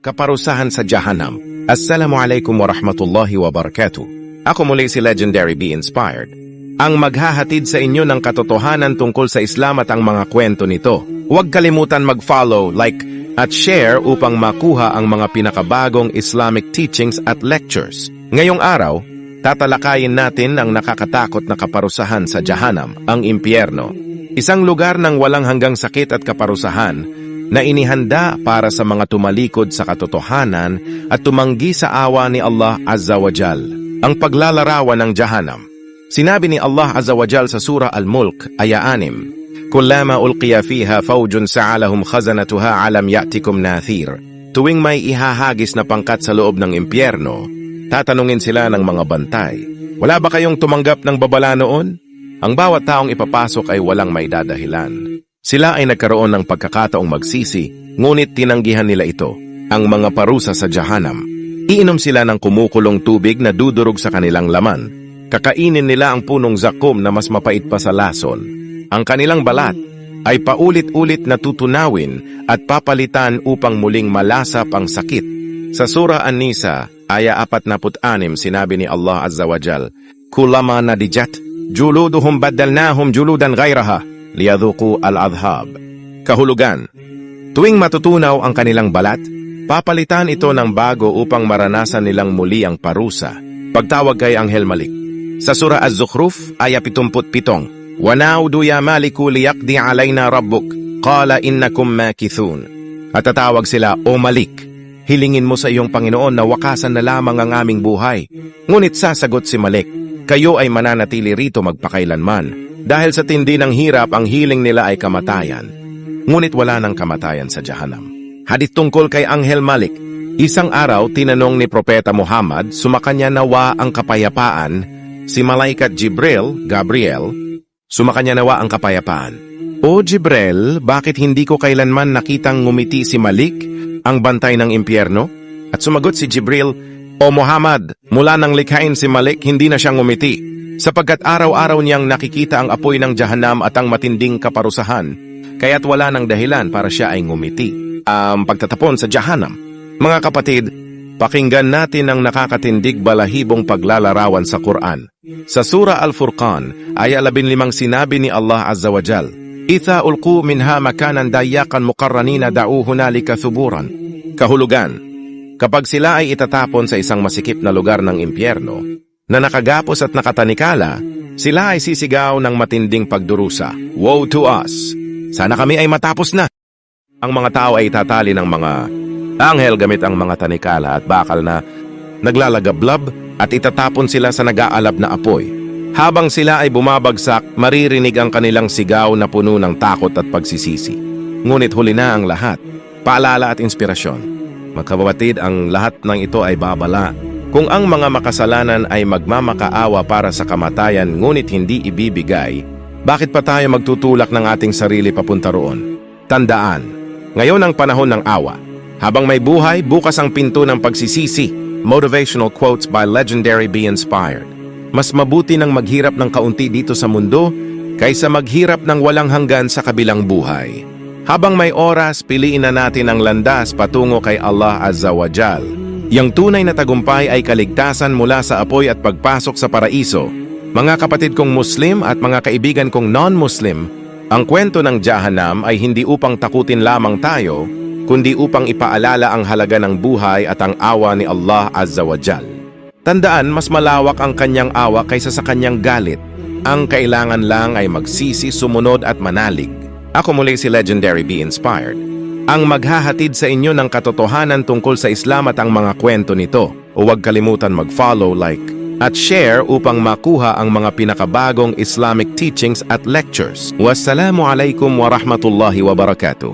Kaparusahan sa Jahanam. Assalamualaikum warahmatullahi wabarakatuh. Ako muli si Legendary Be Inspired, ang maghahatid sa inyo ng katotohanan tungkol sa Islam at ang mga kwento nito. Huwag kalimutan mag-follow, like, at share upang makuha ang mga pinakabagong Islamic teachings at lectures. Ngayong araw, tatalakayin natin ang nakakatakot na kaparusahan sa Jahanam, ang impyerno. Isang lugar ng walang hanggang sakit at kaparusahan na inihanda para sa mga tumalikod sa katotohanan at tumanggi sa awa ni Allah Azza wa Jal. Ang paglalarawan ng Jahanam. Sinabi ni Allah Azza wa Jal sa Surah Al-Mulk, aya 6, Kullama ulqiya fiha fawjun sa'alahum khazanatuha alam ya'tikum nathir. Tuwing may ihahagis na pangkat sa loob ng impyerno, tatanungin sila ng mga bantay, wala ba kayong tumanggap ng babala noon? Ang bawat taong ipapasok ay walang may dadahilan. Sila ay nagkaroon ng pagkakataong magsisi, ngunit tinanggihan nila ito, ang mga parusa sa Jahanam. Iinom sila ng kumukulong tubig na dudurog sa kanilang laman. Kakainin nila ang punong zakum na mas mapait pa sa lason. Ang kanilang balat ay paulit-ulit na tutunawin at papalitan upang muling malasap ang sakit. Sa Surah An-Nisa, aya 46, sinabi ni Allah Azza wa Jal, Kulama nadijat, juluduhum baddalnahum juludan ghairaha, liyadhuku al-adhab. Kahulugan. Tuwing matutunaw ang kanilang balat, papalitan ito ng bago upang maranasan nilang muli ang parusa. Pagtawag kay Anghel Malik. Sa Surah Az-Zukhruf, aya 77, Wanaudu ya maliku liyaqdi alayna rabbuk, qala innakum makithun. At tatawag sila, O Malik, hilingin mo sa iyong Panginoon na wakasan na lamang ang aming buhay. Ngunit sasagot si Malik, kayo ay mananatili rito magpakailanman. Dahil sa tindi ng hirap, ang hiling nila ay kamatayan. Ngunit wala ng kamatayan sa Jahanam. Hadith tungkol kay Anghel Malik. Isang araw, tinanong ni Propeta Muhammad, sumakanya nawa ang kapayapaan. Si Malaikat Gabriel, sumakanya nawa ang kapayapaan. O Jibril, bakit hindi ko kailanman nakitang ngumiti si Malik, ang bantay ng impyerno? At sumagot si Jibril, O Muhammad, mula nang likhain si Malik, hindi na siya ngumiti. Sapagkat araw-araw niyang nakikita ang apoy ng Jahanam at ang matinding kaparusahan, kaya't wala ng dahilan para siya ay ngumiti. Pagtatapon sa Jahanam. Mga kapatid, pakinggan natin ang nakakatindig balahibong paglalarawan sa Quran. Sa Surah Al-Furqan, aya 15, sinabi ni Allah Azza wa Jal, Itha ulqu minha makanan dayakan muqarranina da'u hunalika thuburan. Kahulugan. Kapag sila ay itatapon sa isang masikip na lugar ng impyerno, na nakagapos at nakatanikala, sila ay sisigaw ng matinding pagdurusa. Woe to us! Sana kami ay matapos na! Ang mga tao ay tatali ng mga anghel gamit ang mga tanikala at bakal na naglalagablab at itatapon sila sa nag-aalab na apoy. Habang sila ay bumabagsak, maririnig ang kanilang sigaw na puno ng takot at pagsisisi. Ngunit huli na ang lahat, paalala at inspirasyon. Magkababatid, ang lahat ng ito ay babala. Kung ang mga makasalanan ay magmamakaawa para sa kamatayan ngunit hindi ibibigay, bakit pa tayo magtutulak ng ating sarili papunta roon? Tandaan, ngayon ang panahon ng awa. Habang may buhay, bukas ang pinto ng pagsisisi. Motivational quotes by Legendary Be Inspired. Mas mabuti nang maghirap ng kaunti dito sa mundo kaysa maghirap ng walang hanggan sa kabilang buhay. Habang may oras, piliin na natin ang landas patungo kay Allah Azza wa Jal. Yang tunay na tagumpay ay kaligtasan mula sa apoy at pagpasok sa paraiso. Mga kapatid kong Muslim at mga kaibigan kong non-Muslim, ang kwento ng Jahanam ay hindi upang takutin lamang tayo, kundi upang ipaalala ang halaga ng buhay at ang awa ni Allah Azza wa Jal. Tandaan, mas malawak ang kanyang awa kaysa sa kanyang galit. Ang kailangan lang ay magsisi, sumunod at manalig. Ako muli si Legendary Be Inspired, ang maghahatid sa inyo ng katotohanan tungkol sa Islam at ang mga kwento nito. Huwag kalimutan mag-follow, like, at share upang makuha ang mga pinakabagong Islamic teachings at lectures. Wassalamualaikum warahmatullahi wabarakatuh.